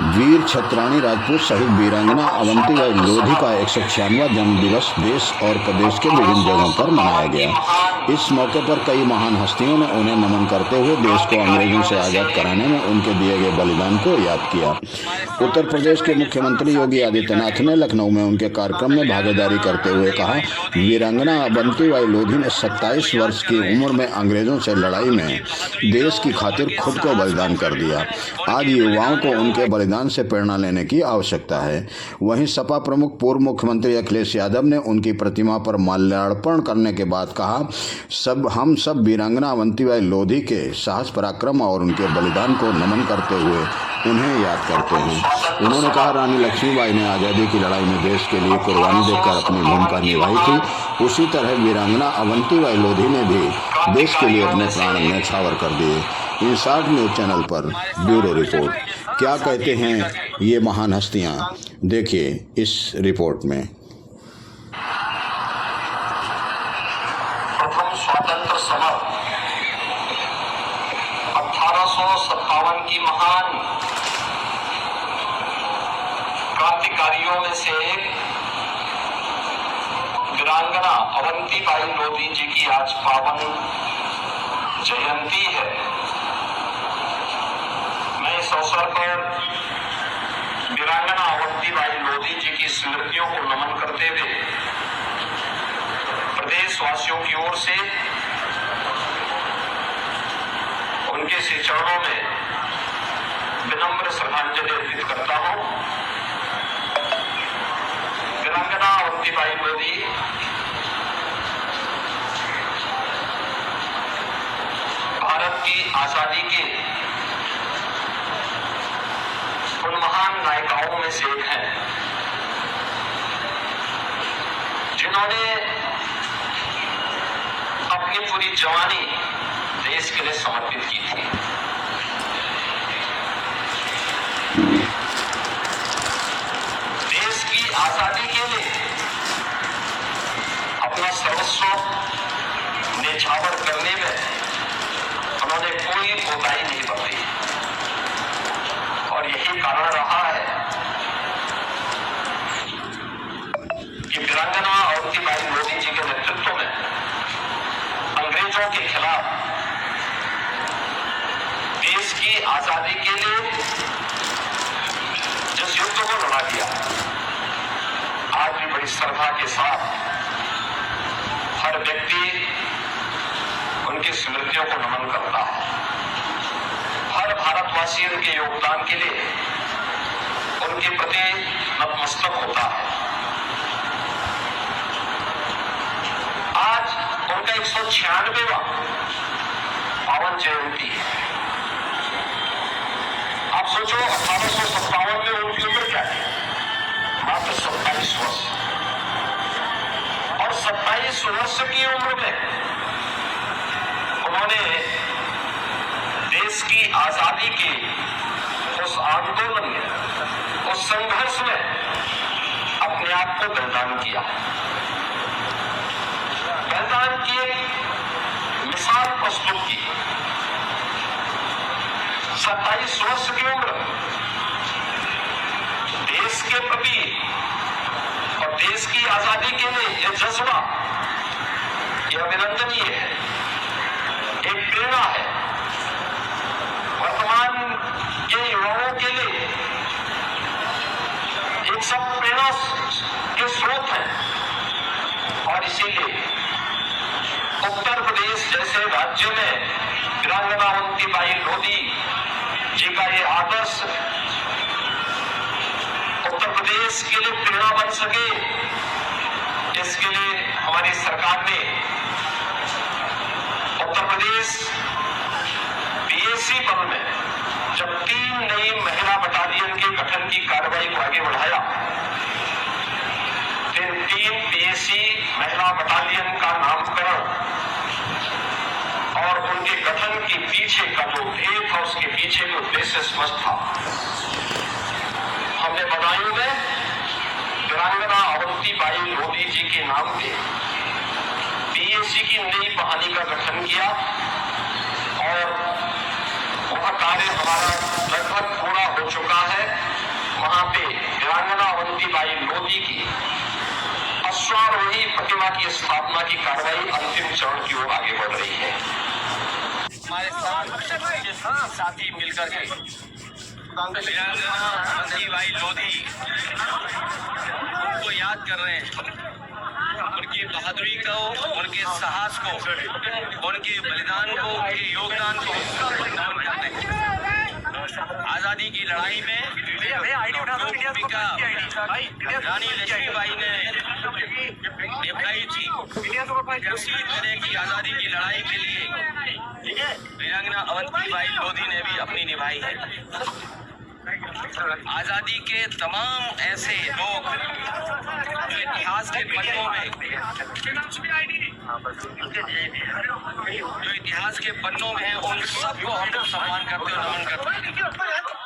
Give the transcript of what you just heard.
वीर छत्राणी राजपूत सहित वीरांगना अवंतीबाई लोधी का 196वां जन्म दिवस देश और प्रदेश के विभिन्न जगहों पर मनाया गया। इस मौके पर कई महान हस्तियों ने उन्हें नमन करते हुए देश को अंग्रेजों से आज़ाद कराने में उनके दिए गए बलिदान को याद किया। उत्तर प्रदेश के मुख्यमंत्री योगी आदित्यनाथ ने लखनऊ में उनके कार्यक्रम में भागीदारी करते हुए कहा, वीरांगना अवंतीबाई लोधी ने 27 वर्ष की उम्र में अंग्रेजों से लड़ाई में देश की खातिर खुद को बलिदान कर दिया। आज युवाओं को उनके बलिदान से प्रेरणा लेने की आवश्यकता है। वहीं सपा प्रमुख पूर्व मुख्यमंत्री अखिलेश यादव ने उनकी प्रतिमा पर माल्यार्पण करने के बाद कहा, हम सब वीरांगना अवंतीबाई लोधी के साहस पराक्रम और उनके बलिदान को नमन करते हुए उन्हें याद करते हैं। उन्होंने कहा, रानी लक्ष्मीबाई ने आज़ादी की लड़ाई में देश के लिए कुर्बानी देकर अपनी भूमिका निभाई थी। उसी तरह वीरांगना अवंतीबाई लोधी ने भी देश के लिए अपने प्राण न्यौछावर कर दिए। इंसाइट न्यूज चैनल पर ब्यूरो रिपोर्ट। क्या कहते हैं ये महान हस्तियां, देखिए इस रिपोर्ट में। प्रथम स्वतंत्र समर 1857 की महान क्रांतिकारियों में से एक वीरांगना अवंतीबाई लोधी जी की आज पावन जयंती है। मैं इस अवसर पर वीरांगना अवंतीबाई लोधी जी की स्मृतियों को नमन करते हुए प्रदेशवासियों की ओर से उनके श्री चरणों में विनम्र श्रद्धांजलि अर्पित करता हूं। वीरांगना अवंतीबाई लोधी भारत की आजादी के उन महान नायिकाओं में से एक हैं जिन्होंने अपनी पूरी जवानी देश के लिए समर्पित की थी। देश की आजादी के लिए अपना सर्वस्व न्यौछावर करने में उन्होंने कोई कोताही नहीं बरती और यही कारण रहा है कि वीरांगना अवंतीबाई लोधी जी के नेतृत्व में अंग्रेजों के खिलाफ देश की आजादी के लिए जिस युद्ध को लड़ा गया, आज भी बड़ी श्रद्धा के साथ हर व्यक्ति उनकी स्मृतियों को नमन करता है। हर भारतवासी उनके योगदान के लिए उनके प्रति नतमस्तक होता है। आज उनका 196वां पावन जयंती है। आप सोचो, 1857 में उनकी उम्र क्या है? मात्र 27 वर्ष। और 27 वर्ष की उम्र में उन्होंने देश की आजादी के उस आंदोलन में, उस संघर्ष में अपने आप को बलिदान किया। बलिदान की एक मिसाल प्रस्तुत की। 27 वर्ष की उम्र, देश के प्रति और देश की आजादी के लिए यह जज्बा, यह अभिनंदनीय है, एक प्रेरणा है। वर्तमान के युवाओं के लिए एक सब प्रेरणा के स्रोत है और इसीलिए उत्तर प्रदेश जैसे राज्य में वीरांगना अवंतीबाई लोधी जी का ये आदर्श उत्तर प्रदेश के लिए प्रेरणा बन सके, इसके लिए हमारी सरकार ने उत्तर प्रदेश पीएसी बल में जब 3 नई महिला बटालियन के गठन की कार्रवाई को आगे बढ़ाया, 3 पीएसी महिला बटालियन का नामकरण और उनके गठन के पीछे का जो ध्येय था, उसके पीछे जो उद्देश्य स्पष्ट था। हमने बदायूं में वीरांगना अवंतीबाई लोधी जी के नाम पे पीएसी की नई बहाली का गठन किया और वह कार्य हमारा लगभग पूरा हो चुका है। स्थापना की कार्रवाई अंतिम चरण की ओर आगे बढ़ रही है। हमारे साथ साथी मिलकर के वीरांगना अवंतीबाई लोधी उनको याद कर रहे हैं, उनकी बहादुरी को, उनके साहस को, उनके बलिदान को, उनके योगदान को नमन करते हैं। आजादी की लड़ाई में भूमिका रानी लक्ष्मीबाई ने निभाई थी, उसी तरह की आजादी की लड़ाई के लिए वीरांगना अवंतीबाई लोधी ने भी अपनी निभाई है। आजादी के तमाम ऐसे लोग जो इतिहास के पन्नों में हैं, उन सबको हम लोग सम्मान करते और नमन करते हैं।